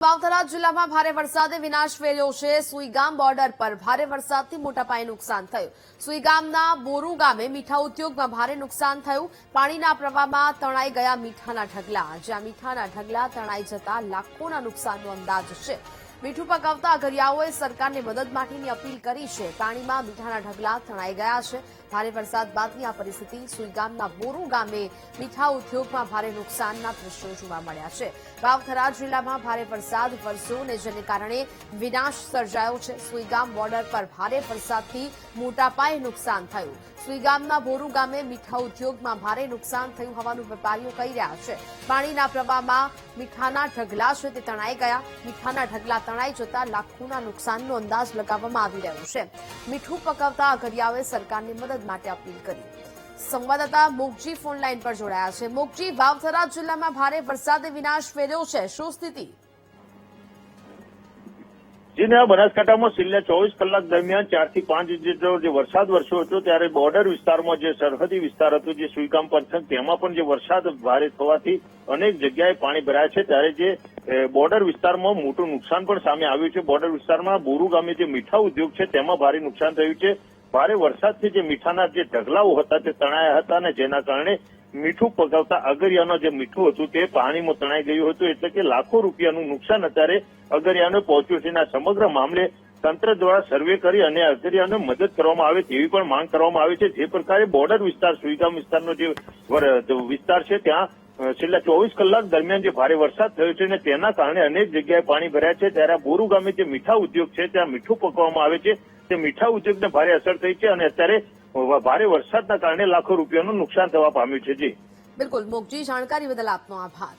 વાવથરા જિલ્લામાં ભારે વરસાદે વિનાશ વેર્યો છે। સુઈગામ બોર્ડર પર ભારે વરસાદથી મોટા પાયે નુકસાન થયું। સુઈગામના બોરુ ગામે મીઠા ઉદ્યોગમાં ભારે નુકસાન થયું। પાણીના પ્રવાહમાં તણાઈ ગયા મીઠાના ઢગલા, જ્યાં મીઠાના ઢગલા તણાઈ જતા લાખોના નુકસાનનો અંદાજ છે। મીઠું પકવતા અગરિયાઓએ સરકારને મદદ માટેની અપીલ કરી છે। પાણીમાં મીઠાના ઢગલા તણાઈ ગયા છે। ભારે વરસાદ બાદની આ પરિસ્થિતિ। સુઈગામના બોરુ ગામે મીઠા ઉદ્યોગમાં ભારે નુકસાનના દ્રશ્યો જોવા મળ્યા છે। વાવથરા જિલ્લામાં ભારે વરસાદ વરસ્યો ને જેને કારણે વિનાશ સર્જાયો છે। સુઈગામ બોર્ડર પર ભારે વરસાદથી મોટા પાયે નુકસાન થયું। સુઈગામના બોરુ ગામે મીઠા ઉદ્યોગમાં ભારે નુકસાન થયું હોવાનું વેપારીઓ કહી રહ્યા છે। પાણીના પ્રવાહમાં મીઠાના ઢગલા છે તે તણાઈ ગયા। મીઠાના ઢગલા તણાઈ જતા લાખોના નુકસાનનો અંદાજ લગાવવામાં આવી રહ્યો છે। મીઠું પકવતા અગરિયાઓએ સરકારની મદદ માટે અપીલ કરી। સંવાદદાતા મોગજી ફોન લાઈન પર જોડાયા છે। મોગજી, વાવથરા જિલ્લામાં ભારે વરસાદે વિનાશ વેર્યો છે, શું સ્થિતિ? બનાસકાંઠામાં છેલ્લા 24 કલાક દરમિયાન 4 થી 5 ઇંચ જેટલો જે વરસાદ વરસ્યો હતો, ત્યારે બોર્ડર વિસ્તારમાં જે સરહદી વિસ્તાર હતો જે સુઈગામ પંથક, તેમાં પણ જે વરસાદ ભારે થવાથી અનેક જગ્યાએ પાણી ભરાયા છે। ત્યારે જે બોર્ડર વિસ્તારમાં મોટું નુકસાન પણ સામે આવ્યું છે। બોર્ડર વિસ્તારમાં બોરુ ગામે જે મીઠા ઉદ્યોગ છે તેમાં ભારે નુકસાન થયું છે। ભારે વરસાદથી જે મીઠાના જે ઢગલાઓ હતા તે તણાયા હતા અને જેના કારણે મીઠું પકવતા અગરિયાનું જે મીઠું હતું તે પાણીમાં તણાઈ ગયું હતું। એટલે કે લાખો રૂપિયાનું નુકસાન અત્યારે અગરિયાને પહોંચ્યું છે। સમગ્ર મામલે તંત્ર દ્વારા સર્વે કરી અને અગરિયાને મદદ કરવામાં આવે તેવી પણ માંગ કરવામાં આવી છે। જે પ્રકારે બોર્ડર વિસ્તાર સુઈગામ વિસ્તારનો જે વિસ્તાર છે ત્યાં છેલ્લા 24 કલાક દરમિયાન જે ભારે વરસાદ થયો છે અને તેના કારણે અનેક જગ્યાએ પાણી ભરાયા છે। ત્યારે બોરુ ગામે જે મીઠા ઉદ્યોગ છે ત્યાં મીઠું પકવવામાં આવે છે તે મીઠા ઉદ્યોગને ભારે અસર થઈ છે અને અત્યારે ભારે વરસાદના કારણે લાખો રૂપિયાનું નુકસાન થવા પામ્યું છે। જી બિલકુલ મોગજી, જાણકારી બદલ આપનો આભાર।